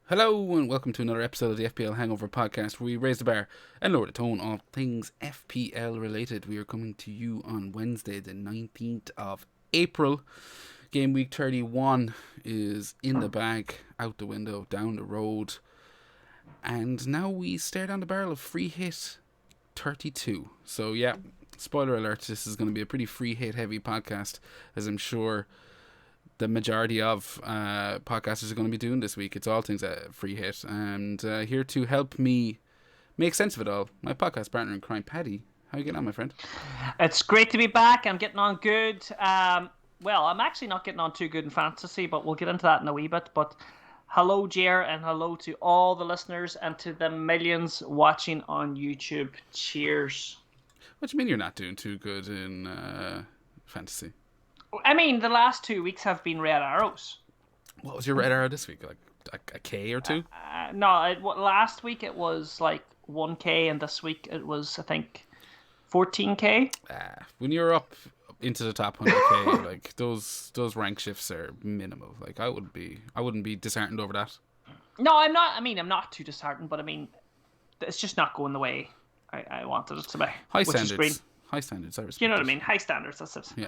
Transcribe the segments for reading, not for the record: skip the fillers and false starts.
Hello and welcome to another episode of the FPL Hangover Podcast, where we raise the bar and lower the tone on things FPL related. We are coming to you on Wednesday the 19th of April. Game week 31 is in the bag, out the window, down the road. And now we stare down the barrel of free hit 32. So yeah, spoiler alert, this is going to be a pretty free hit heavy podcast, as I'm sure the majority of podcasters are going to be doing this week. It's all things free hit. And here to help me make sense of it all, my podcast partner in crime, Paddy. How are you getting on, my friend? It's great to be back. I'm getting on good. Well, I'm actually not getting on too good in fantasy, but we'll get into that in a wee bit. But hello, Ger, and hello to all the listeners and to the millions watching on YouTube. Cheers. What do you mean you're not doing too good in fantasy? I mean, the last 2 weeks have been red arrows. What was your red arrow this week? Like a K or two? Last week it was like 1K, and this week it was, I think, 14K. When you're up into the top 100K, like those rank shifts are minimal. Like I wouldn't be disheartened over that. No, I'm not. I mean, I'm not too disheartened, but I mean, it's just not going the way I wanted it to be. High standards. High standards, I respect. You know what I mean? High standards, that's it. Yeah.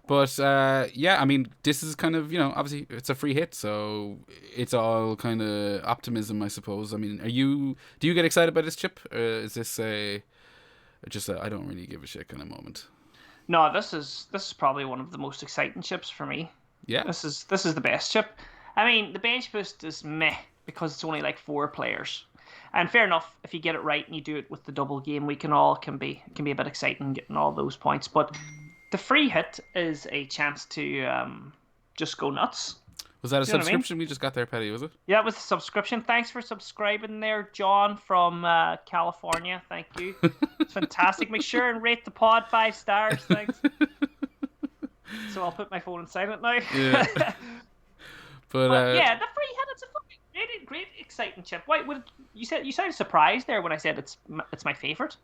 But, I mean, this is kind of, obviously it's a free hit, so it's all kind of optimism, I suppose. I mean, do you get excited by this chip? Or is this just a I don't really give a shit kind of moment? No, this is probably one of the most exciting chips for me. Yeah. This is the best chip. I mean, the bench boost is meh because it's only like 4 players. And fair enough, if you get it right and you do it with the double game week and all, can be a bit exciting getting all those points. But the free hit is a chance to just go nuts. Was that a subscription we just got there, Paddy, was it? Yeah, it was a subscription. Thanks for subscribing there, John from California. Thank you. It's fantastic. Make sure and rate the pod 5 stars. Thanks. So I'll put my phone in silent now. Yeah. But yeah, the free hit, it's a fucking great, exciting chip. Why would you sounded surprised there when I said it's my favorite?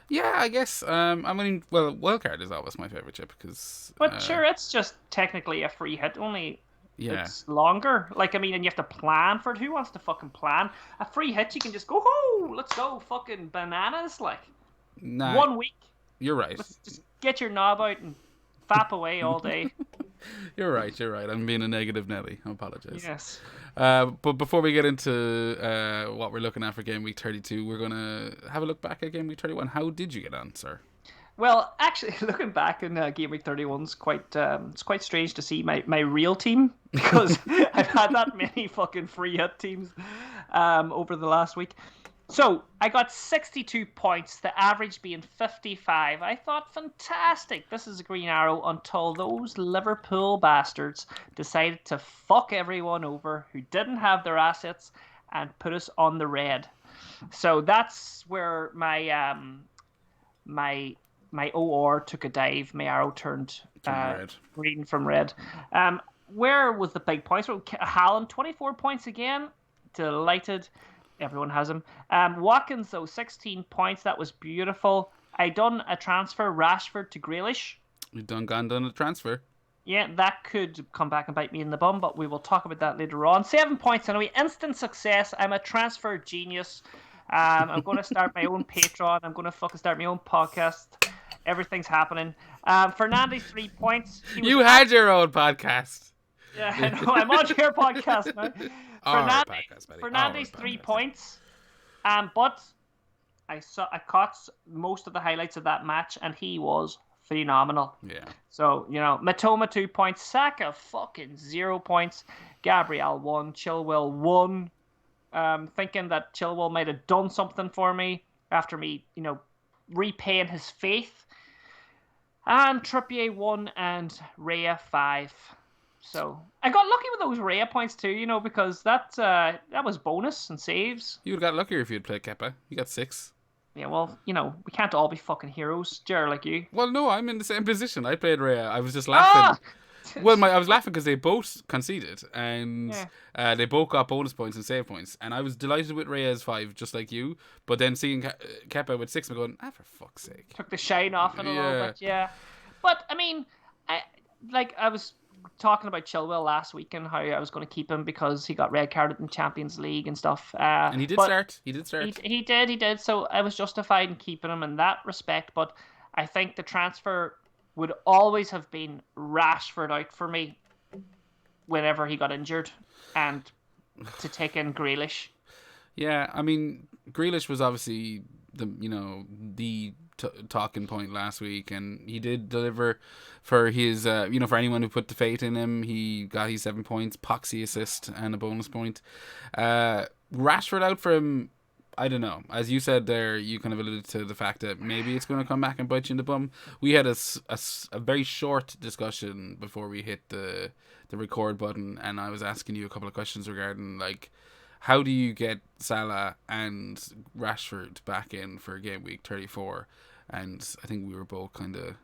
Yeah, I guess. I mean, well, wildcard is always my favorite chip because. But sure, it's just technically a free hit. Only it's longer. Like, I mean, and you have to plan for it. Who wants to fucking plan a free hit? You can just go, oh, let's go, fucking bananas. Like, 1 week. You're right. Let's just get your knob out and fap away all day. You're right. I'm being a negative Nelly. I apologize. Yes. But before we get into what we're looking at for game week 32, we're going to have a look back at game week 31. How did you get on, sir? Well, actually, looking back in game week 31 is it's quite strange to see my real team, because I've had that many fucking free hit teams over the last week. So, I got 62 points, the average being 55. I thought, fantastic, this is a green arrow, until those Liverpool bastards decided to fuck everyone over who didn't have their assets and put us on the red. So that's where my OR took a dive. My arrow turned green from red. Where was the big points? Haaland, 24 points again. Delighted. Everyone has him. Watkins, though, 16 points. That was beautiful. I done a transfer, Rashford to Grealish. You've done a transfer. Yeah, that could come back and bite me in the bum, but we will talk about that later on. 7 points anyway. Instant success. I'm a transfer genius. I'm going to start my own Patreon. I'm going to fucking start my own podcast. Everything's happening. Fernandes, 3 points. You had your own podcast. Yeah, I know. I'm on your podcast now. Fernandes, 3 points. But I caught most of the highlights of that match, and he was phenomenal. Yeah. So, Matoma, 2 points. Saka, fucking 0 points. Gabriel, 1. Chilwell, 1. Thinking that Chilwell might have done something for me after me, repaying his faith. And Trippier, 1, and Raya, 5. So I got lucky with those Raya points too, because that was bonus and saves. You would have got luckier if you'd played Kepa. You got 6. Yeah, well, we can't all be fucking heroes, Ger, like you. Well, no, I'm in the same position. I played Raya. I was just laughing. Well, I was laughing because they both conceded, and they both got bonus points and save points, and I was delighted with Raya's 5, just like you. But then seeing Kepa with 6, I'm going, for fuck's sake. Took the shine off it a little bit, yeah. But I mean, I was talking about Chilwell last week and how I was going to keep him because he got red carded in Champions League and stuff. And he did start. He did start. He did. So I was justified in keeping him in that respect. But I think the transfer would always have been Rashford out for me whenever he got injured, and to take in Grealish. Yeah, I mean, Grealish was obviously the talking point last week, and he did deliver for his for anyone who put the faith in him. He got his 7 points, poxy assist, and a bonus point. Rashford out for him. I don't know. As you said there, you kind of alluded to the fact that maybe it's going to come back and bite you in the bum. We had a very short discussion before we hit the record button, and I was asking you a couple of questions regarding, like, how do you get Salah and Rashford back in for game week 34? And I think we were both kind of,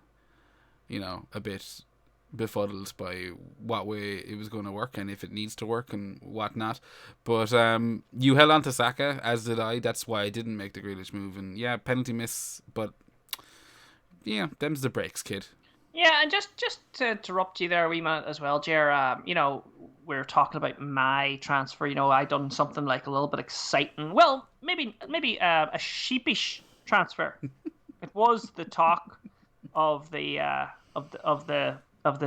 a bit befuddled by what way it was going to work and if it needs to work and whatnot. But you held on to Saka, as did I. That's why I didn't make the Grealish move. And yeah, penalty miss, but yeah, them's the breaks, kid. Yeah, and just to interrupt you there a wee minute as well, Ger, we're talking about my transfer. I done something like a little bit exciting. Well, maybe a sheepish transfer. It was the talk of the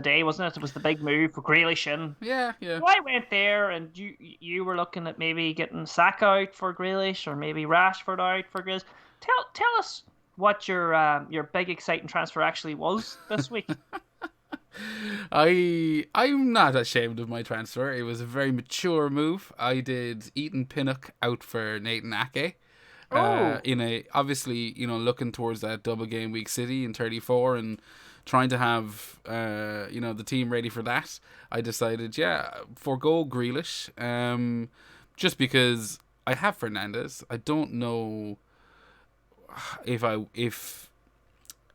day, wasn't it? It was the big move for Grealish in. Yeah. So I went there, and you were looking at maybe getting Saka out for Grealish, or maybe Rashford out for Grealish. Tell us what your big exciting transfer actually was this week. I'm not ashamed of my transfer. It was a very mature move. I did Ethan Pinnock out for Nathan Ake. Obviously, looking towards that double game week City in 34 and trying to have the team ready for that. I decided, forgo Grealish, just because I have Fernandes. I don't know if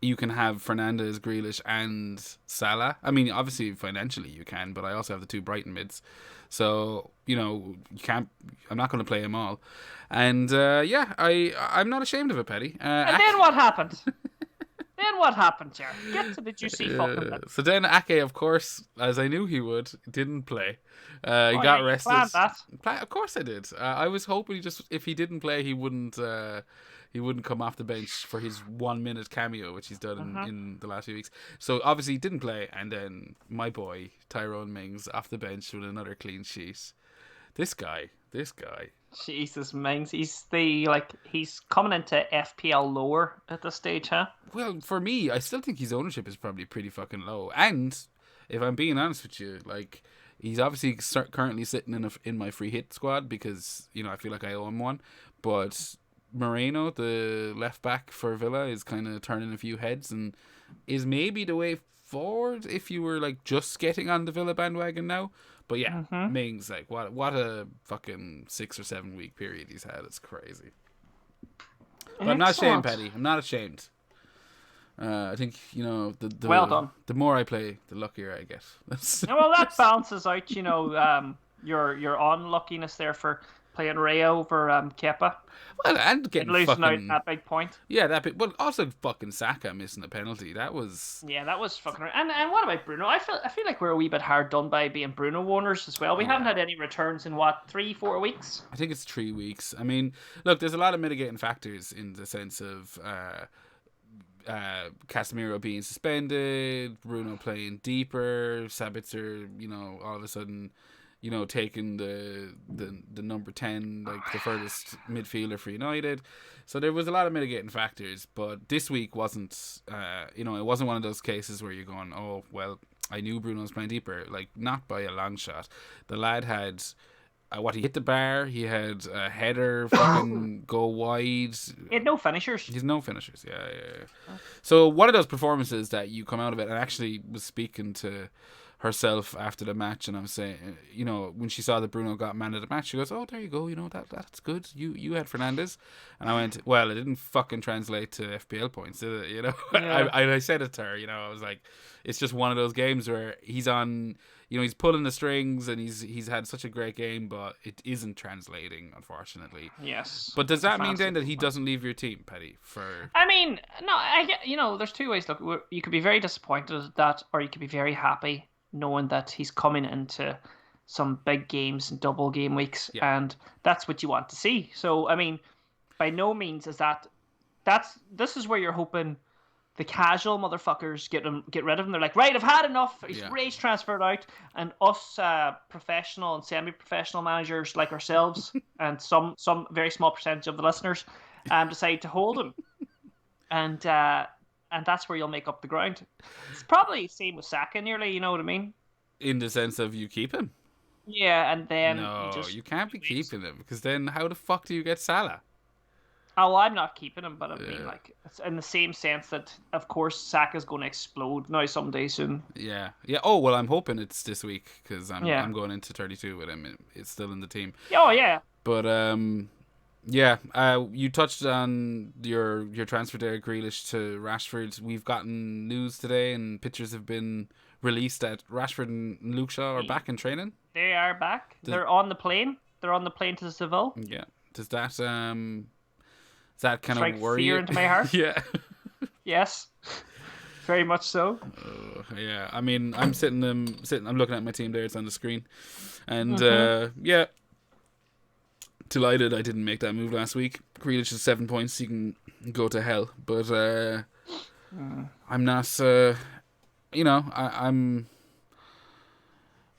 you can have Fernandes, Grealish, and Salah. I mean, obviously financially you can, but I also have the two Brighton mids, so you can't. I'm not going to play them all, and I'm not ashamed of it, Paddy. And then what happened? Then what happened, Ger? Get to the juicy fucking bit. So then Ake, of course, as I knew he would, didn't play. He got rested. Of course I did. I was hoping if he didn't play, he wouldn't come off the bench for his 1 minute cameo, which he's done in the last few weeks. So obviously he didn't play, and then my boy Tyrone Mings off the bench with another clean sheet. This guy. Jesus, Mings. He's coming into FPL lower at this stage, huh? Well, for me, I still think his ownership is probably pretty fucking low. And if I'm being honest with you, like, he's obviously currently sitting in my free hit squad because I feel like I owe him one. But Moreno, the left back for Villa, is kind of turning a few heads and is maybe the way forward if you were like just getting on the Villa bandwagon now. But yeah, Mings, like, what a fucking 6 or 7 week period he's had. It's crazy. But I'm not ashamed, Paddy. I'm not ashamed. I think the well done. The more I play, the luckier I get. Well, that balances out. Your unluckiness there for playing Ray over Kepa. Well, and getting losing out that big point. Yeah, that big. Well, also fucking Saka missing a penalty. That was. Yeah, that was fucking. And what about Bruno? I feel like we're a wee bit hard done by being Bruno owners as well. We haven't had any returns in 3-4 weeks. I think it's 3 weeks. I mean, look, there's a lot of mitigating factors in the sense of Casemiro being suspended, Bruno playing deeper, Sabitzer, all of a sudden, taking the number 10, like the furthest midfielder for United. So there was a lot of mitigating factors, but this week wasn't, it wasn't one of those cases where you're going, oh, well, I knew Bruno was playing deeper. Like, not by a long shot. The lad had, he hit the bar, he had a header fucking go wide. He had no finishers. He's no finishers, yeah. So one of those performances that you come out of it, and actually was speaking to herself after the match, and I was saying, when she saw that Bruno got man of the match, she goes, oh, there you go, that's good, you had Fernandes. And I went, well, it didn't fucking translate to FPL points, did it? Yeah. I said it to her, I was like, it's just one of those games where he's on, he's pulling the strings and he's had such a great game, but it isn't translating, unfortunately. Yes. But does that mean then that he doesn't leave your team, Paddy? I mean, no, I get, there's two ways. Look, you could be very disappointed at that, or you could be very happy knowing that he's coming into some big games and double game weeks, Yeah. and that's what you want to see. So, I mean, by no means is this is where you're hoping the casual motherfuckers get rid of him. They're like, right, I've had enough. He's race transferred out, and us professional and semi-professional managers like ourselves and some very small percentage of the listeners decide to hold him, and that's where you'll make up the ground. It's probably the same with Saka, nearly. You know what I mean? In the sense of you keep him. Yeah, and then No, you can't be keeping him, because then how the fuck do you get Salah? Oh, well, I'm not keeping him, but I mean, like, it's in the same sense that, of course, Saka's going to explode now someday soon. Yeah. Oh well, I'm hoping it's this week, because I'm going into 32 with him. It's still in the team. Oh yeah. But you touched on your transfer there, Grealish to Rashford. We've gotten news today, and pictures have been released that Rashford and Luke Shaw are back in training. They are back. They're on the plane. They're on the plane to Seville. Yeah. Does that kind Strike of worry fear you? into my heart? Yeah. Yes. Very much so. Yeah. I mean, I'm looking at my team there. It's on the screen, and yeah. Delighted I didn't make that move last week. Grealish is 7 points. He can go to hell, but I'm not.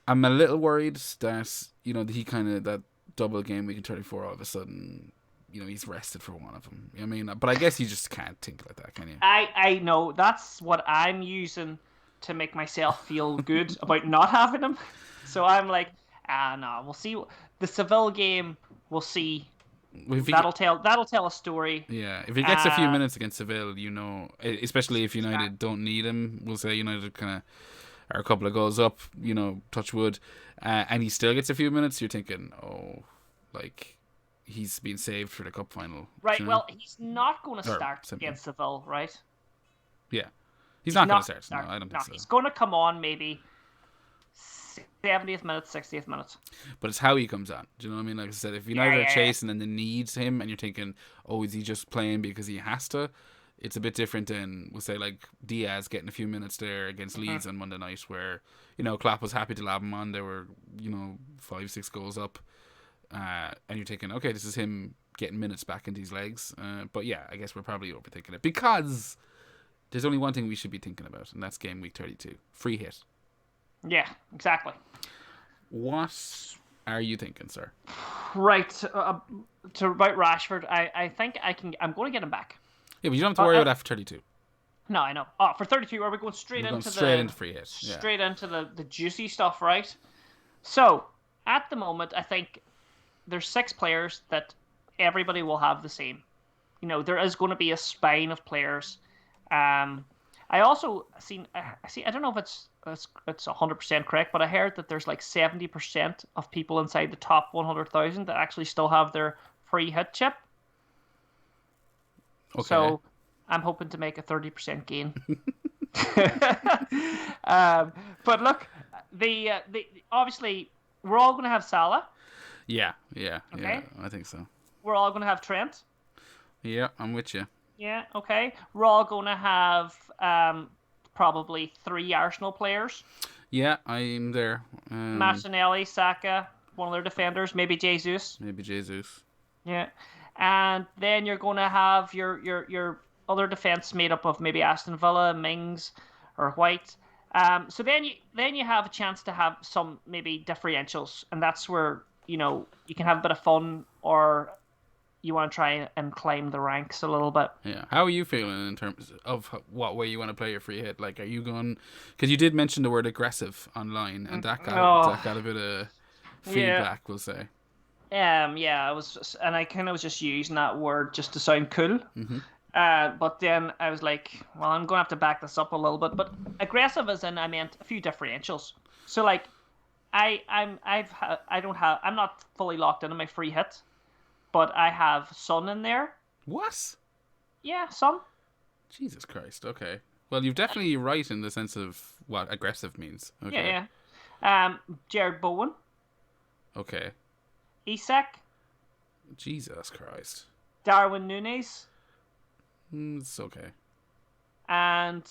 I'm a little worried that he kind of that double game week in 34 all of a sudden. He's rested for one of them. I mean, but I guess you just can't think like that, can you? I know. That's what I'm using to make myself feel good about not having him. So I'm like, no, we'll see. The Seville game, we'll see. That'll tell a story. Yeah, if he gets a few minutes against Seville, especially if United don't need him, we'll say United kind of are a couple of goals up, touch wood, and he still gets a few minutes, you're thinking, he's been saved for the cup final. Right, well, he's not going to start against Seville, right? Yeah. He's not going to start. No, I don't think so. He's going to come on maybe 70th minute, 60th minute. But it's how he comes on. Do you know what I mean? Like I said, if United are chasing and they need him, and you're thinking, is he just playing because he has to? It's a bit different than, we'll say, like Diaz getting a few minutes there against Leeds on Monday night, where Klopp was happy to lab him on. They were 5-6 goals up. And you're thinking, okay, this is him getting minutes back into his legs. But yeah, I guess we're probably overthinking it, because there's only one thing we should be thinking about, and that's game week 32. Free hit. Yeah, exactly. What are you thinking, sir? Right. About Rashford, I think I'm going to get him back. Yeah, but you don't have to worry about that for 32. No, I know. Oh, for 32, are we going straight into free hit? Yeah. Straight into the juicy stuff, right? So, at the moment, I think there's 6 players that everybody will have the same. There is going to be a spine of players. I also I don't know if it's 100% correct, but I heard that there's like 70% of people inside the top 100,000 that actually still have their free hit chip. Okay. So I'm hoping to make a 30% gain. But look, the obviously we're all going to have Salah. Yeah, okay. Yeah, I think so. We're all going to have Trent. Yeah, I'm with you. Yeah, okay. We're all going to have probably 3 Arsenal players. Yeah, I'm there. Martinelli, Saka, one of their defenders, maybe Jesus. Yeah. And then you're going to have your other defense made up of maybe Aston Villa, Mings, or White. So then you have a chance to have some maybe differentials, and that's where you can have a bit of fun, or you want to try and climb the ranks a little bit. Yeah. How are you feeling in terms of what way you want to play your free hit? Like, are you going? Because you did mention the word aggressive online, and that got a bit of feedback. We'll say. Yeah, I was, and I kind of was just using that word just to sound cool. Mm-hmm. But then I was like, well, I'm going to have to back this up a little bit. But aggressive as in I meant a few differentials. So like, I'm not fully locked into my free hit, but I have Son in there. What? Yeah, Son. Jesus Christ. Okay. Well, you're definitely right in the sense of what aggressive means. Okay. Yeah. Jared Bowen. Okay. Isak. Jesus Christ. Darwin Núñez. It's okay. and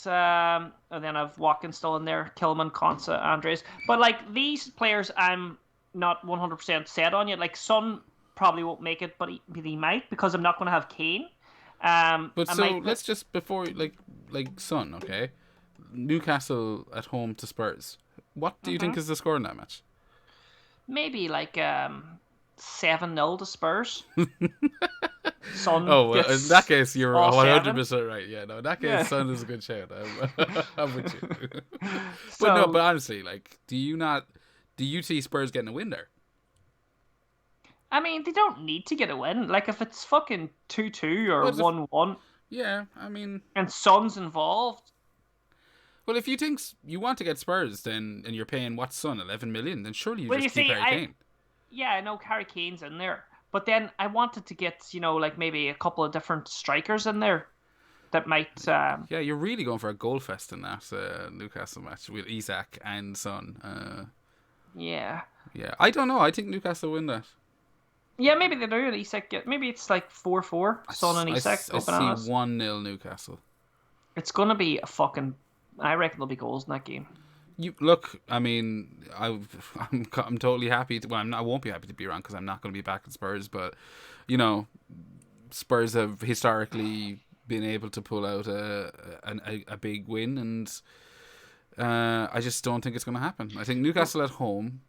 then I've Watkins still in there, Kilman, Konsa, Andres. But like these players, I'm not 100% set on yet. Like Son probably won't make it, but he might because I'm not going to have Kane. But so let's just before like Son, okay? Newcastle at home to Spurs. What do you think is the score in that match? Maybe like 7-0 to Spurs. Son oh, well, in that case, you're 100% right. Yeah, no, in that case, Son is a good shout. I'm with you. But honestly, like, do you see Spurs getting a win there? I mean, they don't need to get a win. Like, if it's fucking 2-2 or 1-1. Yeah, I mean. And Son's involved. Well, if you think you want to get Spurs, then and you're paying what's Son 11 million, then surely you just keep Harry Kane. Yeah, I know Harry Kane's in there, but then I wanted to get like maybe a couple of different strikers in there that might. Yeah, you're really going for a goal fest in that Newcastle match with Isak and Son. Yeah. Yeah, I don't know. I think Newcastle win that. Yeah, maybe they do. And Isak maybe it's like 4-4. Son and Isak. I see 1-0 Newcastle. It's gonna be a fucking. I reckon there'll be goals in that game. You look. I mean, I'm totally happy. I won't be happy to be around because I'm not going to be back at Spurs. But Spurs have historically been able to pull out a big win, and I just don't think it's going to happen. I think Newcastle at home.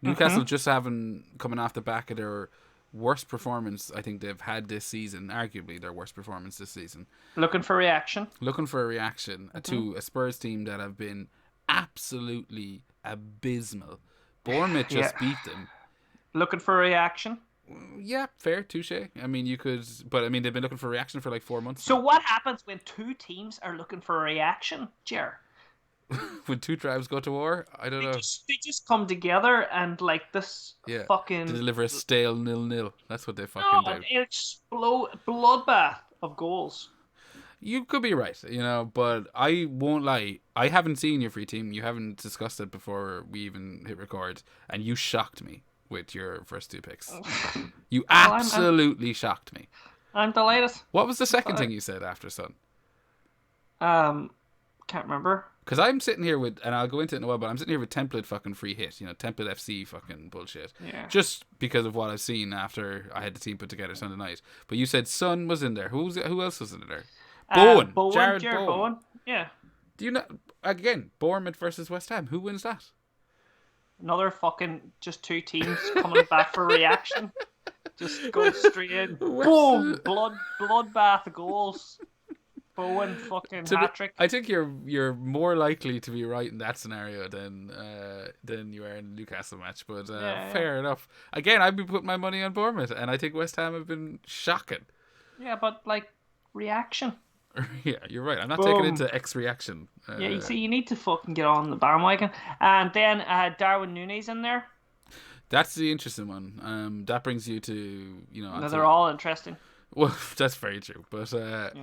Newcastle just coming off the back of their worst performance I think they've had this season, arguably their worst performance this season. Looking for a reaction to a Spurs team that have been absolutely abysmal. Bournemouth just beat them. Looking for a reaction? Yeah, fair, touche. I mean, you could, but I mean, they've been looking for a reaction for like 4 months. So what happens when two teams are looking for a reaction, Ger? When two tribes go to war? I don't know. They just come together and like this fucking... to deliver a stale 0-0. That's what they fucking do. It's bloodbath of goals. You could be right, but I won't lie. I haven't seen your free team. You haven't discussed it before we even hit record, and you shocked me with your first two picks. You absolutely shocked me. I'm delighted. What was the second thing you said after Son? Can't remember. Because I'm sitting here with, and I'll go into it in a while, but I'm sitting here with template fucking free hit, template FC fucking bullshit. Yeah. Just because of what I've seen after I had the team put together Sunday night. But you said Son was in there. Who else was in there? Bowen. Jared Bowen. Yeah. Do you know, again, Bournemouth versus West Ham. Who wins that? Another fucking just two teams coming back for reaction. Just go straight in. Boom! Bloodbath goals. Bowen fucking hat-trick. I think you're more likely to be right in that scenario than you are in the Newcastle match. But fair enough. Again, I'd be putting my money on Bournemouth, and I think West Ham have been shocking. Yeah, but like reaction. Yeah, you're right. I'm not taking into X reaction. Yeah, you see, you need to fucking get on the bandwagon. And then Darwin Núñez in there. That's the interesting one. That brings you to they're all interesting. Well, that's very true, but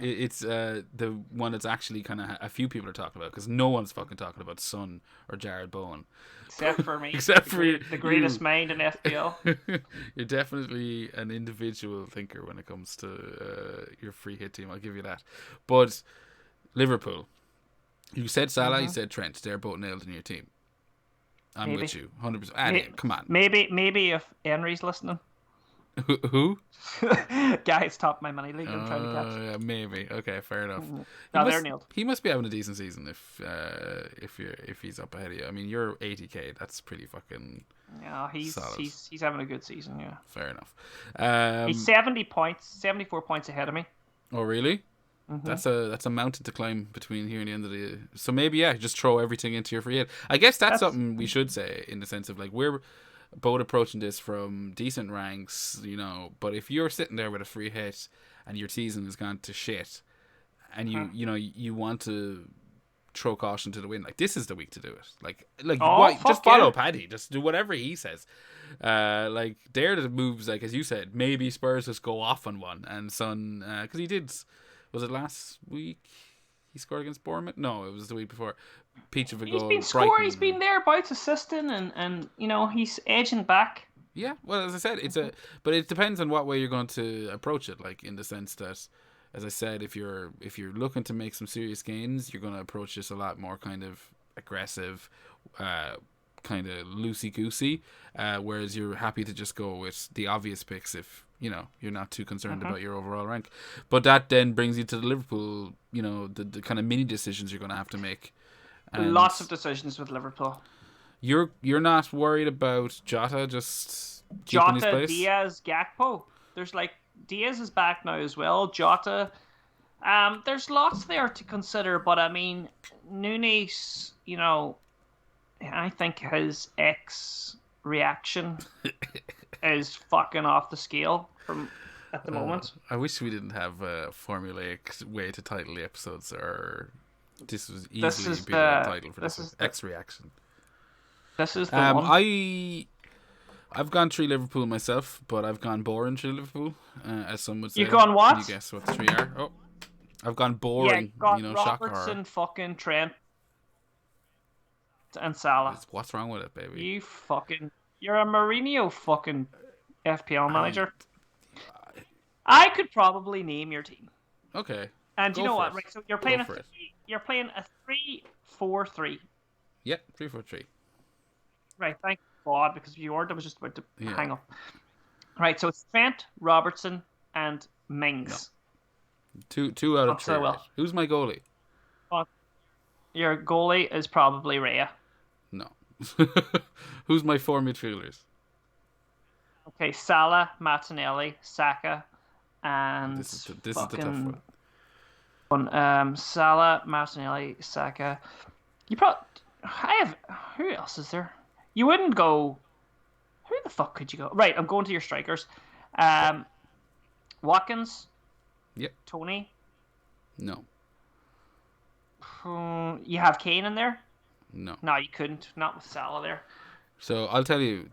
it's the one that's actually kind of a few people are talking about because no one's fucking talking about Son or Jared Bowen, except for me. Except for the greatest mind in FPL. You're definitely an individual thinker when it comes to your free hit team. I'll give you that. But Liverpool, you said Salah, you said Trent. They're both nailed in your team. I'm with you, 100%. Come on. Maybe if Henry's listening. Who? Guy's top my money league. I'm trying to catch. Yeah, maybe. Okay, fair enough. They're nailed. He must be having a decent season if he's up ahead of you. I mean, you're 80k. That's pretty fucking. Yeah, he's having a good season. Yeah, fair enough. He's 74 points ahead of me. Oh, really? Mm-hmm. That's a mountain to climb between here and the end of the year. So maybe just throw everything into your free hit. I guess that's something we should say in the sense of like we're both approaching this from decent ranks, but if you're sitting there with a free hit and your season has gone to shit and you want to throw caution to the wind, like this is the week to do it. Just follow Paddy, just do whatever he says. Like dare the moves, like as you said, maybe Spurs just go off on one and Son, because he did, was it last week he scored against Bournemouth? No, it was the week before. Peach of a goal. He's been scoring. He's been there, bouts assisting, and he's edging back. Yeah, well, as I said, but it depends on what way you're going to approach it. Like in the sense that as I said, if you're looking to make some serious gains, you're going to approach this a lot more kind of aggressive, kind of loosey goosey, whereas you're happy to just go with the obvious picks if you're not too concerned about your overall rank. But that then brings you to the Liverpool, the kind of mini decisions you're going to have to make. And lots of decisions with Liverpool. You're not worried about Jota just keeping his place? Diaz, Gakpo. There's Diaz is back now as well. Jota. There's lots there to consider, but I mean, Nunes, I think his reaction is fucking off the scale at the moment. I wish we didn't have a formulaic way to title the episodes, or this was easily be the title for this X reaction. This is the one. I've gone 3 Liverpool myself, but I've gone boring 3 Liverpool, as some would say. You've gone what? Can you guess what the 3 are? Oh, I've gone boring. Yeah, shock Robertson, horror. fucking Trent, and Salah. What's wrong with it, baby? You're a Mourinho fucking FPL manager. I could probably name your team. Okay. And you know what? Right, so you're playing a 3-4-3. Yeah, 3-4-3. Right, thank God, because your order was just about to hang up. Right, so it's Trent, Robertson, and Mings. No. Two out of 3. Well. Right. Who's my goalie? Your goalie is probably Raya. No. Who's my 4 midfielders? Okay, Salah, Martinelli, Saka, and this is the tough one. Salah, Martinelli, Saka. Who else is there? You wouldn't go. Who the fuck could you go? Right, I'm going to your strikers. Watkins. Yep. Tony. No. You have Kane in there? No. No, you couldn't. Not with Salah there. So I'll tell you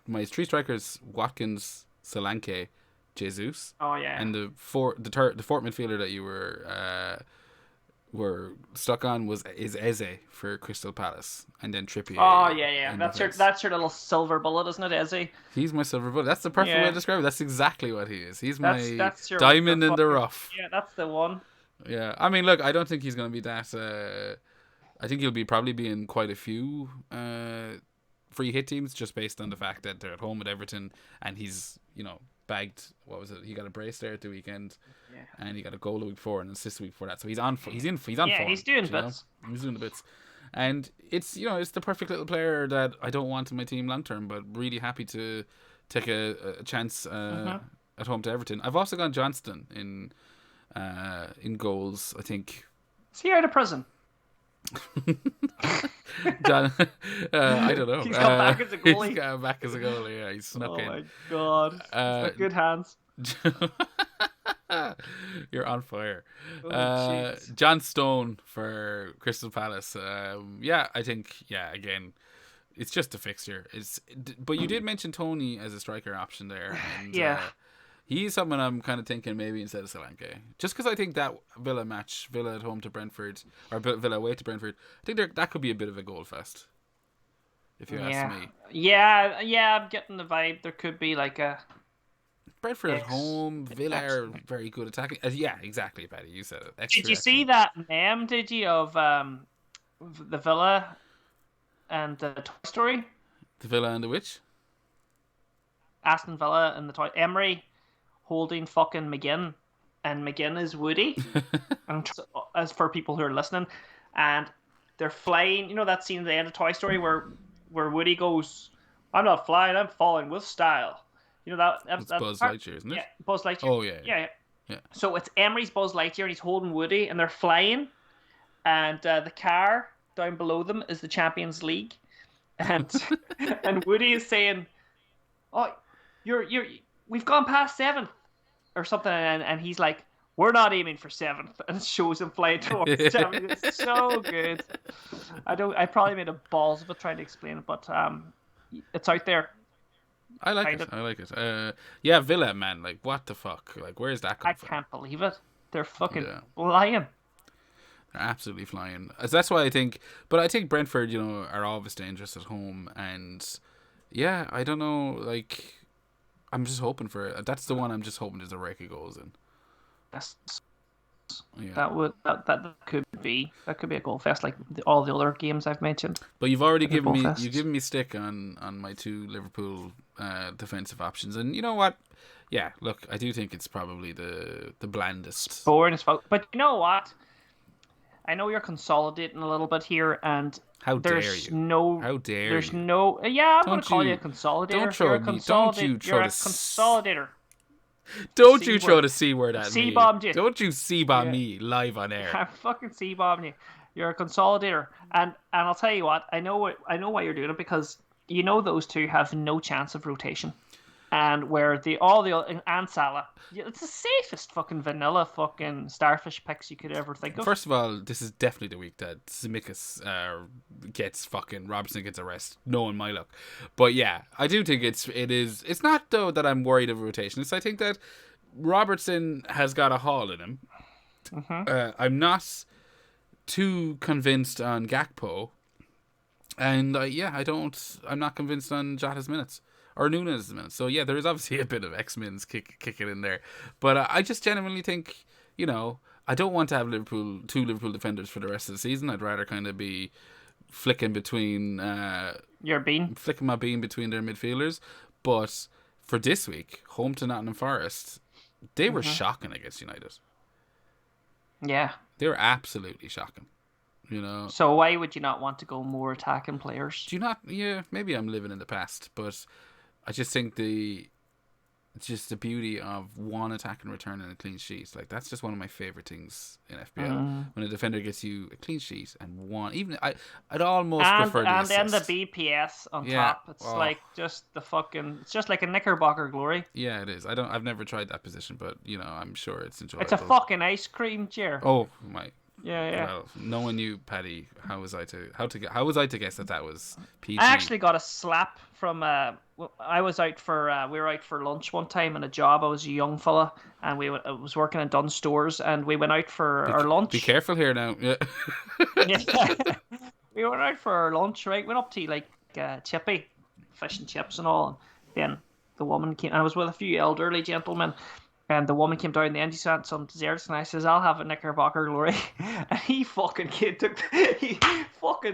my 3 strikers: Watkins, Solanke, Jesus. Oh yeah. And the fourth midfielder that you were stuck on is Eze for Crystal Palace, and then Trippier. Oh yeah. That's your little silver bullet, isn't it, Eze? He's my silver bullet. That's the perfect way to describe it. That's exactly what he is. He's my diamond in the rough. Yeah, that's the one. Yeah, I mean, look, I don't think he's going to be that. I think he'll probably be in quite a few free hit teams, just based on the fact that they're at home at Everton, and he's bagged. What was it? He got a brace there at the weekend, and he got a goal the week before and an assist the week before that. So he's on. He's on form. Yeah, he's doing bits. He's doing the bits, and it's it's the perfect little player that I don't want in my team long term, but really happy to take a chance at home to Everton. I've also gone Johnston in goals. I think. Is he out of prison? John, I don't know. He's come back as a goalie. He's come back as a goalie. Yeah, he's snuck in. Oh my God! He's got good hands. You're on fire. Oh, John Stone for Crystal Palace. I think again, it's just a fixture. But you did mention Tony as a striker option there. And, he's someone I'm kind of thinking maybe instead of Solanke. Just because I think that Villa at home to Brentford, or Villa away to Brentford, I think that could be a bit of a goal fest, if you ask me. Yeah, I'm getting the vibe. There could be like a... Brentford at home, Villa are very good attacking. Yeah, exactly, Paddy. You said it. Did you see that meme, did you, of the Villa and the Toy Story? The Villa and the which? Aston Villa and the Toy... Emery holding fucking McGinn, and McGinn is Woody. And as for people who are listening, and they're flying. You know that scene at the end of Toy Story where Woody goes, "I'm not flying, I'm falling with style." You know that's Buzz Lightyear, isn't it? Yeah, Buzz Lightyear. Oh yeah. So it's Emery's Buzz Lightyear, and he's holding Woody, and they're flying, and the car down below them is the Champions League, and and Woody is saying, "Oh, we've gone past 7th or something," and he's like, "We're not aiming for 7th," and it shows him flying towards 7th. It's so good. I probably made a balls of it trying to explain it, but it's out there. I like it. Yeah, Villa, man, like what the fuck? Like where's that come from? I can't believe it. They're fucking flying. They're absolutely flying. That's why I think Brentford, are always dangerous at home, and I don't know, like I'm just hoping for it. That's the one I'm just hoping there's a rake of goals in. Yeah. That could be a goal fest like all the other games I've mentioned. But you've already given me stick on my two Liverpool defensive options, and you know what? Yeah, look, I do think it's probably the blandest. Boring as fuck. But you know what? I know you're consolidating a little bit here, and how dare there's you? no. How dare There's you? no. Yeah, I'm going to call you a consolidator. Don't throw me. Don't you throw You're a consolidator. Don't you throw the C word at me. C-bombed you. Don't you C-bomb me live on air. I'm fucking C-bombing you. You're a consolidator. And I'll tell you what, I know why you're doing it, because you know those two have no chance of rotation. And where and Salah, it's the safest fucking vanilla fucking starfish picks you could ever think of. First of all, this is definitely the week that Tsimikas gets fucking Robertson gets arrested. Knowing my luck, but yeah, I do think it is. It's not though that I'm worried of rotation. I think that Robertson has got a haul in him. Mm-hmm. I'm not too convinced on Gakpo, and I'm not convinced on Jota's minutes. Or Nunes' minutes. So yeah, there is obviously a bit of X-Men's kicking in there. But I just genuinely think, I don't want to have two Liverpool defenders for the rest of the season. I'd rather kind of be flicking between flicking my bean between their midfielders. But for this week, home to Nottingham Forest, they were shocking against United. Yeah. They were absolutely shocking. So why would you not want to go more attacking players? Do you not? Yeah, maybe I'm living in the past, but I just think the beauty of one attack and return and a clean sheet. Like, that's just one of my favorite things in FPL. When a defender gets you a clean sheet and one, even I'd almost prefer the assist. And then the BPS on top. It's like just it's just like a Knickerbocker glory. Yeah, it is. I've never tried that position, but I'm sure it's enjoyable. It's a fucking ice cream, Ger. Oh my. Yeah. Well, knowing you, Paddy, how was I to guess that was PG? I actually got a slap from. I was out for. We were out for lunch one time in a job. I was a young fella, and I was working in Dunn stores, and we went out for our lunch. Be careful here now. Yeah. We went out for our lunch. Right, went up to like Chippy, fish and chips and all. And then the woman came, and I was with a few elderly gentlemen. And the woman came down the end, he sent some desserts, and I says, I'll have a Knickerbocker glory. And he fucking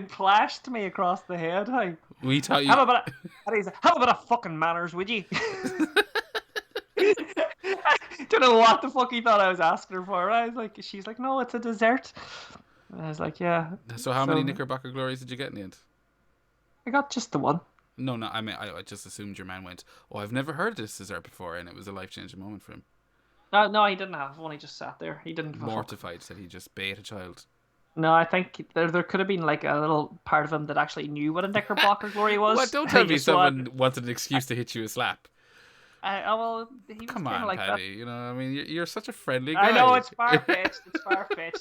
clashed me across the head. We taught you. Have a bit of fucking manners, would you? I don't know what the fuck he thought I was asking her for. She's like, no, it's a dessert. And I was like, yeah. So how many Knickerbocker glories did you get in the end? I got just the one. No, I mean, I just assumed your man went, I've never heard of this dessert before, and it was a life-changing moment for him. No, he didn't have one. He just sat there. He didn't. Mortified, said he just bait a child. No, I think there could have been like a little part of him that actually knew what a Knickerbocker glory was. What? Don't tell me someone wanted an excuse to hit you a slap. Come on, like Paddy. That. I mean, you're such a friendly guy. I know it's far-fetched.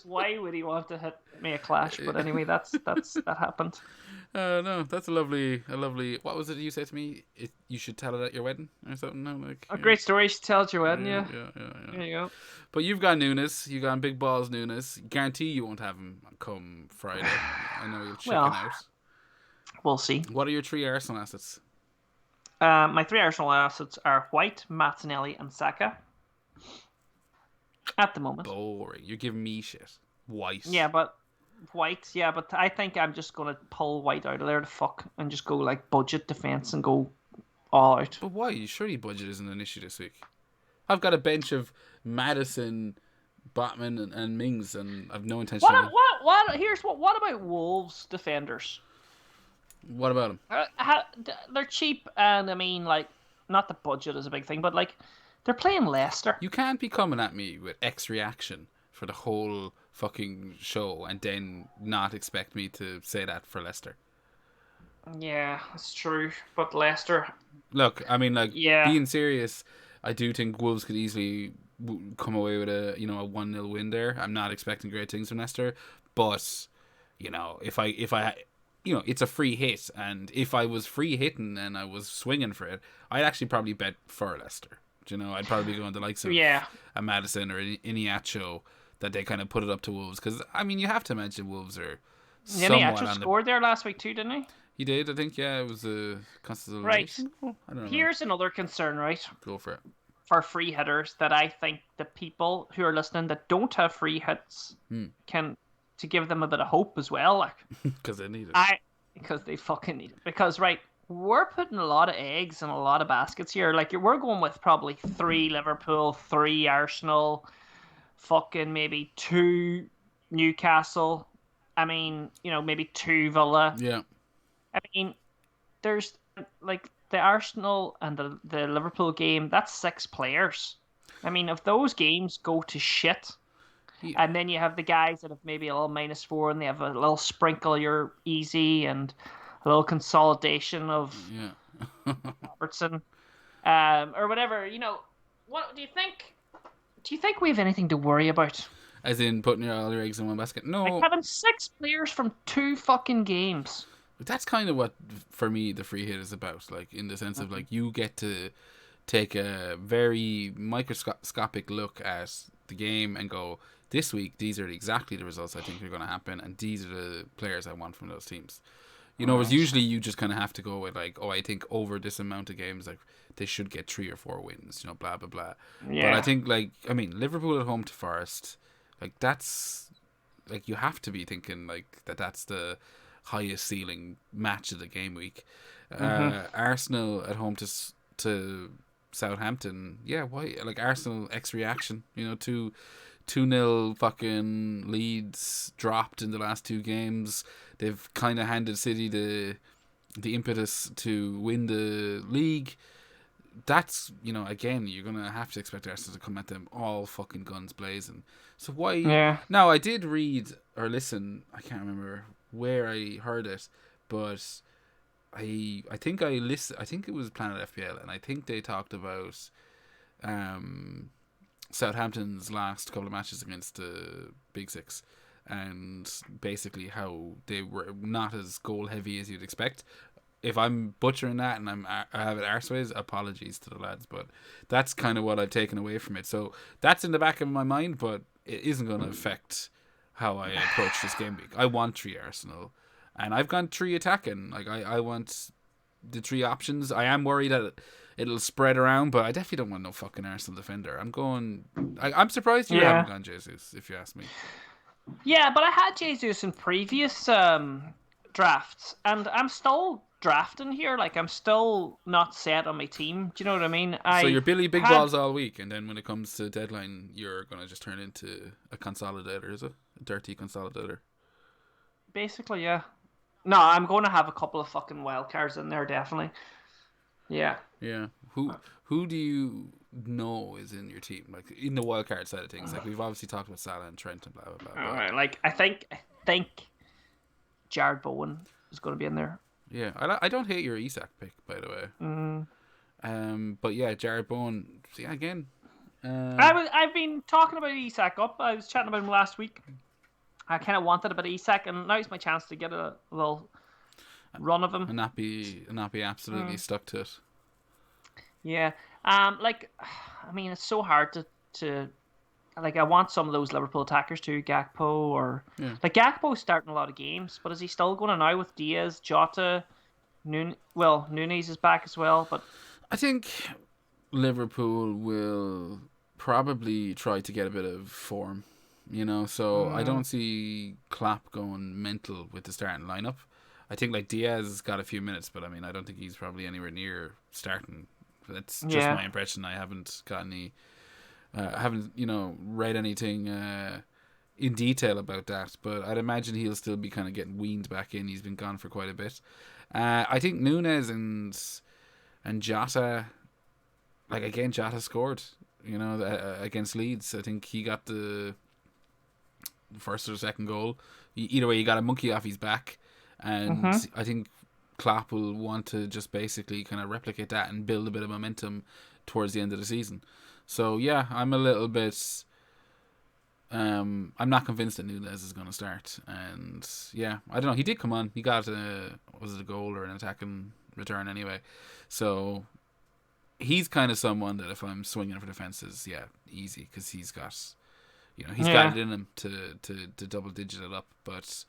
Why would he want to hit me a clash? But anyway, that happened. No, that's a lovely. What was it you said to me? You should tell it at your wedding or something. No, a great story. You should tell at your wedding. Yeah. There you go. But you've got Nunes. You got big balls, Nunes. Guarantee you won't have him come Friday. I know you'll chicken out. We'll see. What are your 3 Arsenal assets? My 3 Arsenal assets are White, Martinelli, and Saka. At the moment. Boring. You're giving me shit. White. White, but I think I'm just going to pull White out of there and just go like budget defense and go all out. But why? Surely budget isn't an issue this week. I've got a bench of Madison, Botman, and Mings, and I've no intention. What about Wolves defenders? What about them? They're cheap, and I mean, like, not the budget is a big thing, but like, they're playing Leicester. You can't be coming at me with X reaction for the whole fucking show and then not expect me to say that for Leicester. Yeah, that's true. But Leicester... Look, I mean, like, being serious, I do think Wolves could easily come away with a 1-0 win there. I'm not expecting great things from Leicester, but, if I it's a free hit, and if I was free hitting and I was swinging for it, I'd actually probably bet for Leicester. I'd probably go on the likes of a Madison or Iniacho, that they kind of put it up to Wolves, because I mean, you have to imagine Wolves are somewhat on the... scored there last week too, didn't he? He did, I think. Yeah, it was a consolation. Right. I don't know. Here's another concern, right? Go for it. for free hitters that I think the people who are listening that don't have free hits can, to give them a bit of hope as well. Like, because they need it. Because they fucking need it. Because, right, we're putting a lot of eggs in a lot of baskets here. Like, we're going with probably 3 Liverpool, 3 Arsenal, fucking maybe 2 Newcastle. I mean, maybe 2 Villa. Yeah. I mean, there's, like, the Arsenal and the Liverpool game, that's 6 players. I mean, if those games go to shit, and then you have the guys that have maybe a little -4 and they have a little sprinkle your easy and a little consolidation of Robertson, or whatever, what do you think? Do you think we have anything to worry about? As in putting all your eggs in one basket? No. Like having 6 players from 2 fucking games. That's kind of what, for me, the free hit is about. Like, in the sense of, like, you get to take a very microscopic look at the game and go, this week, these are exactly the results I think are going to happen, and these are the players I want from those teams. Whereas usually you just kind of have to go with, like, I think over this amount of games, like, they should get 3 or 4 wins, blah, blah, blah. Yeah. But I think, like, Liverpool at home to Forest, like, that's, like, you have to be thinking, like, that's the highest ceiling match of the game week. Arsenal at home to Southampton, yeah, why? Like, Arsenal X reaction, 2-0 fucking leads dropped in the last 2 games. They've kind of handed City the impetus to win the league. That's, again, you're going to have to expect Arsenal to come at them all fucking guns blazing. So why? Yeah. Now, I did read or listen, I can't remember where I heard it, but I think I think it was Planet FPL, and I think they talked about Southampton's last couple of matches against the Big Six, and basically how they were not as goal heavy as you'd expect. If I'm butchering that and I have it arseways, apologies to the lads, but that's kind of what I've taken away from it. So that's in the back of my mind, but it isn't going to affect how I approach this game week. I want 3 Arsenal, and I've gone 3 attacking. Like, I want the 3 options. I am worried that it'll spread around, but I definitely don't want no fucking Arsenal defender. I'm surprised you haven't gone Jesus, if you ask me. Yeah, but I had Jesus in previous drafts, and I'm still drafting here. Like, I'm still not set on my team. Do you know what I mean? So you're Billy Big Balls all week, and then when it comes to deadline, you're going to just turn into a consolidator, is it? A dirty consolidator. Basically, yeah. No, I'm going to have a couple of fucking wild cards in there, definitely. Yeah. Yeah. Who do you know is in your team? Like, in the wild card side of things. Like, we've obviously talked about Salah and Trent and blah, blah, blah. All right. Like, I think Jared Bowen is going to be in there. Yeah. I don't hate your Isak pick, by the way. But yeah, Jared Bowen. See, again. I've been talking about Isak up. I was chatting about him last week. I kind of wanted a bit of Isak, and now's my chance to get a little run of him. And not be absolutely stuck to it. Yeah. It's so hard to like, I want some of those Liverpool attackers too, Gakpo, or like, Gakpo's starting a lot of games, but is he still going to now with Diaz, Jota, Nunez is back as well, but I think Liverpool will probably try to get a bit of form, so I don't see Klopp going mental with the starting lineup. I think, like, Diaz got a few minutes, but I don't think he's probably anywhere near starting. That's just my impression. I haven't got any read anything in detail about that, but I'd imagine he'll still be kind of getting weaned back in. He's been gone for quite a bit. I think Nunez and Jota, like, again, Jota scored, against Leeds. I think he got the first or second goal. Either way, he got a monkey off his back, and I think Klopp will want to just basically kind of replicate that and build a bit of momentum towards the end of the season. So yeah, I'm a little bit. I'm not convinced that Nunez is going to start, and yeah, I don't know. He did come on. He got was it a goal or an attacking return anyway? So he's kind of someone that if I'm swinging for the fences, yeah, easy, because he's got, got it in him to double digit it up. But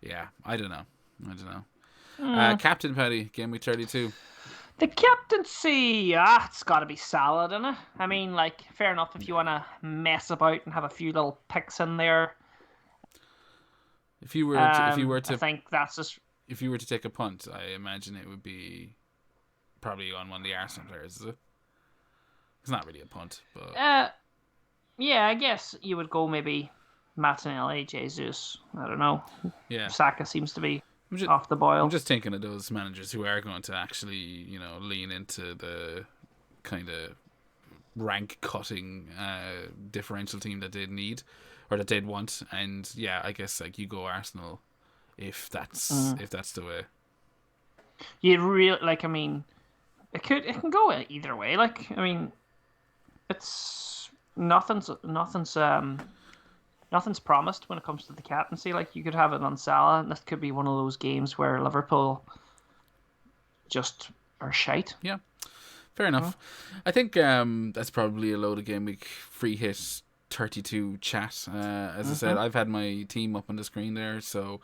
yeah, I don't know. Captain Paddy, game week 32. The captaincy, it's got to be solid, isn't it? I mean, like, fair enough if you want to mess about and have a few little picks in there. If you were to I think that's just. If you were to take a punt, I imagine it would be probably on one of the Arsenal players. Is it? It's not really a punt, but Yeah, I guess you would go maybe Martinelli, Jesus. I don't know. yeah, Saka seems to be off the boil. I'm just thinking of those managers who are going to actually, lean into the kind of rank cutting differential team that they'd need or that they'd want. And yeah, I guess like you go Arsenal if that's the way. You really like. I mean, it can go either way. Like, I mean, it's nothing's promised when it comes to the captaincy. Like, you could have it on Salah, and this could be one of those games where Liverpool just are shite. Yeah, fair enough. I think that's probably a load of game week free hit 32 chat. As I said, I've had my team up on the screen there, so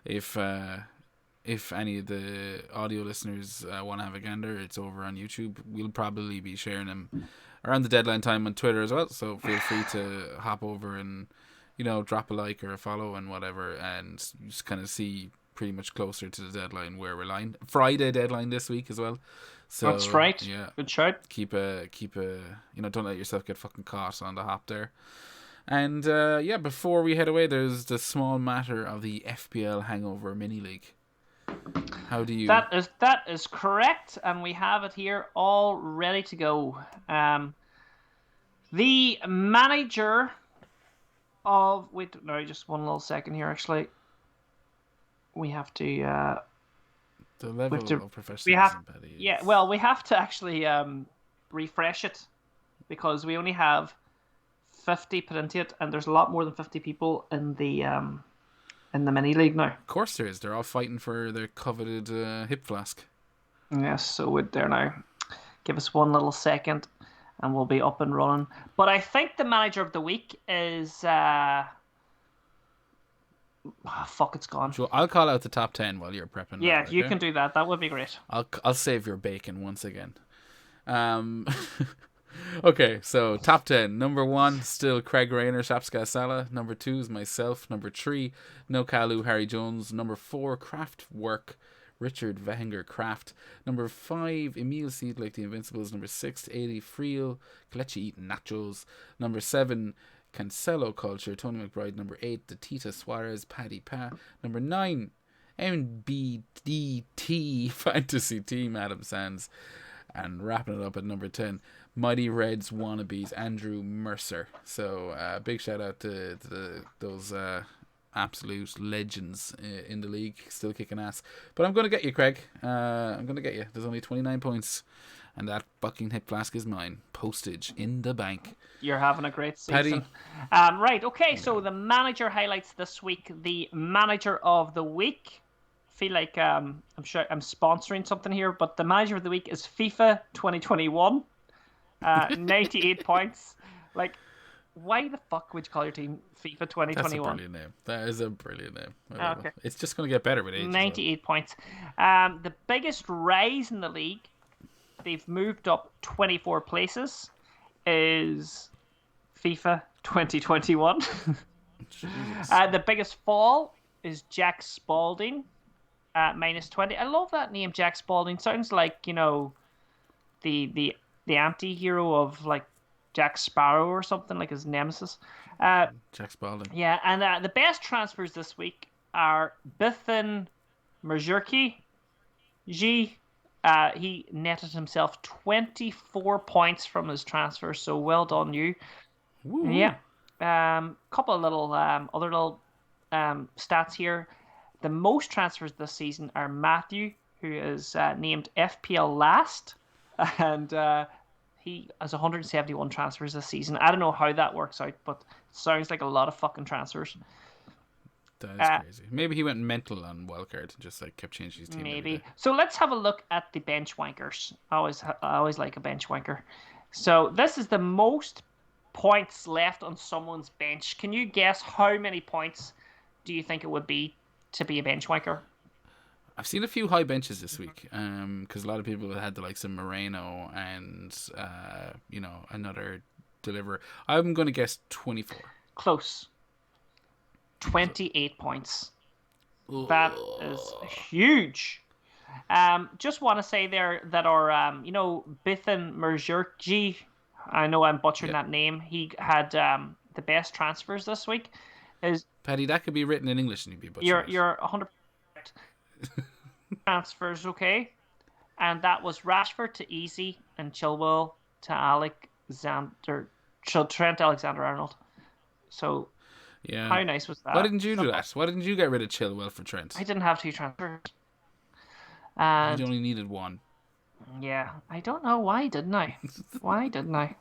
if any of the audio listeners want to have a gander, it's over on YouTube. We'll probably be sharing them around the deadline time on Twitter as well, so feel free to hop over and drop a like or a follow and whatever, and just kind of see pretty much closer to the deadline where we're lying. Friday deadline this week as well. So that's right. Yeah, good shout. Keep a don't let yourself get fucking caught on the hop there. And before we head away, there's the small matter of the FPL Hangover mini league. How do you? That is correct, and we have it here all ready to go. The manager of just one little second here. Actually, we have to. The level of professionalism, Paddy. Yeah, well, we have to actually refresh it because we only have 50 put into it, and there's a lot more than 50 people in the mini league now. Of course there is. They're all fighting for their coveted hip flask. Yes, so we're there now. Give us one little second, and we'll be up and running. But I think the manager of the week is it's gone. Sure, I'll call out the top 10 while you're prepping. Yeah, that, okay? You can do that. That would be great. I'll save your bacon once again. Okay, so top 10. Number 1, still Craig Rayner, Shapska Salah. Number 2 is myself. Number 3, No Kalu, Harry Jones. Number 4, Kraftwerk, Richard Wenger Kraft. Number 5, Emil Seed like the Invincibles. Number 6, 80 Friel, Kelechi Eating Nachos. Number 7, Cancelo Culture, Tony McBride. Number 8, the Tita Suarez, Paddy Pa. Number 9, MBDT Fantasy Team, Adam Sands. And wrapping it up at number 10, Mighty Reds Wannabes, Andrew Mercer. So big shout out to those absolute legends in the league, still kicking ass. But I'm going to get you, Craig. I'm going to get you. There's only 29 points. And that fucking hip flask is mine. Postage in the bank. You're having a great season. Paddy. Right, okay, so the manager highlights this week. The manager of the week. Feel like I'm sure I'm sponsoring something here, but the manager of the week is FIFA 2021. 98 points. Like, why the fuck would you call your team FIFA 2021? That's a brilliant name. That is a brilliant name. Okay. It's just going to get better with age. 98 points. The biggest rise in the league, they've moved up 24 places, is FIFA 2021. The biggest fall is Jack Spalding at -20. I love that name, Jack Spalding. Sounds like, the anti-hero of like Jack Sparrow or something, like his nemesis. Jack Spalding. Yeah, and the best transfers this week are Bithin Merjurki. He netted himself 24 points from his transfer, so well done you. Woo. Yeah. Couple of little other little stats here. The most transfers this season are Matthew, who is named FPL last, and he has 171 transfers this season. I don't know how that works out, but it sounds like a lot of fucking transfers. That is crazy. Maybe he went mental on wildcard and just like kept changing his team. Maybe. So let's have a look at the bench wankers. I always like a bench wanker. So this is the most points left on someone's bench. Can you guess how many points do you think it would be to be a bench wanker? I've seen a few high benches this week, because a lot of people had the likes of Moreno and another deliverer. I'm going to guess 24. Close. 28 points. That is huge. Just want to say there that our Bithan Merjurji, I know I'm butchering that name. He had the best transfers this week. Paddy, that could be written in English and you'd be butchering. You're 100% transfers, okay? And that was Rashford to Easy and Chilwell to Trent Alexander-Arnold. So, yeah, how nice was that? Why didn't you do that? Why didn't you get rid of Chilwell for Trent? I didn't have 2 transfers. You only needed 1. Yeah, I don't know why didn't I? Why didn't I?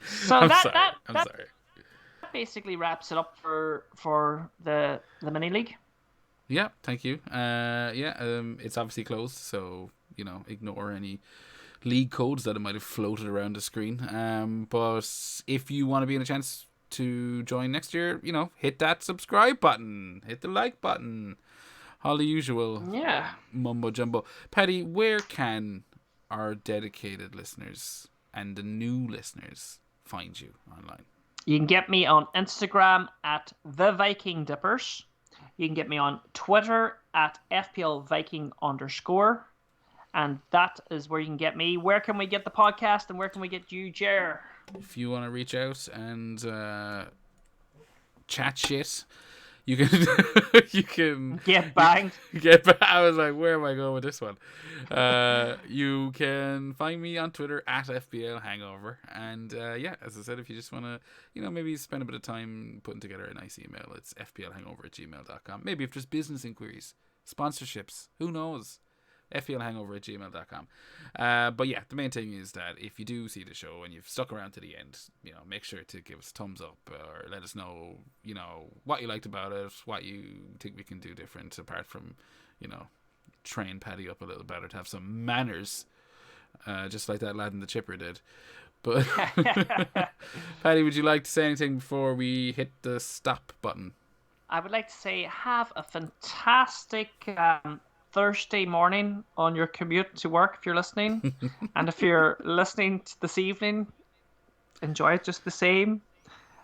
So I'm that sorry. basically wraps it up for the mini league. Yeah, thank you. It's obviously closed, so ignore any league codes that might have floated around the screen. But if you want to be in a chance to join next year, hit that subscribe button, hit the like button, all the usual mumbo jumbo. Paddy, where can our dedicated listeners and the new listeners find you online? You can get me on Instagram at the Viking Dippers. You can get me on Twitter at FPL_Viking. And that is where you can get me. Where can we get the podcast and where can we get you, Ger? If you want to reach out and chat shit, you can get banged. I was like, where am I going with this one? You can find me on Twitter at FPL Hangover. And as I said, if you just want to, maybe spend a bit of time putting together a nice email, it's fplhangover@gmail.com. Maybe if there's business inquiries, sponsorships, who knows? fplhangover@gmail.com. But yeah, the main thing is that if you do see the show and you've stuck around to the end, make sure to give us a thumbs up or let us know, what you liked about it, what you think we can do different apart from, train Paddy up a little better to have some manners, just like that lad in the chipper did. But Paddy, would you like to say anything before we hit the stop button? I would like to say have a fantastic Thursday morning on your commute to work if you're listening. And if you're listening this evening, enjoy it just the same.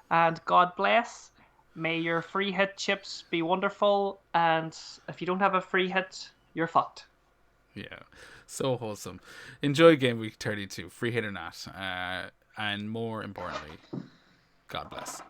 And God bless. May your free hit chips be wonderful. And if you don't have a free hit, you're fucked. Yeah, so wholesome. Enjoy Game Week 32, free hit or not. And more importantly, God bless.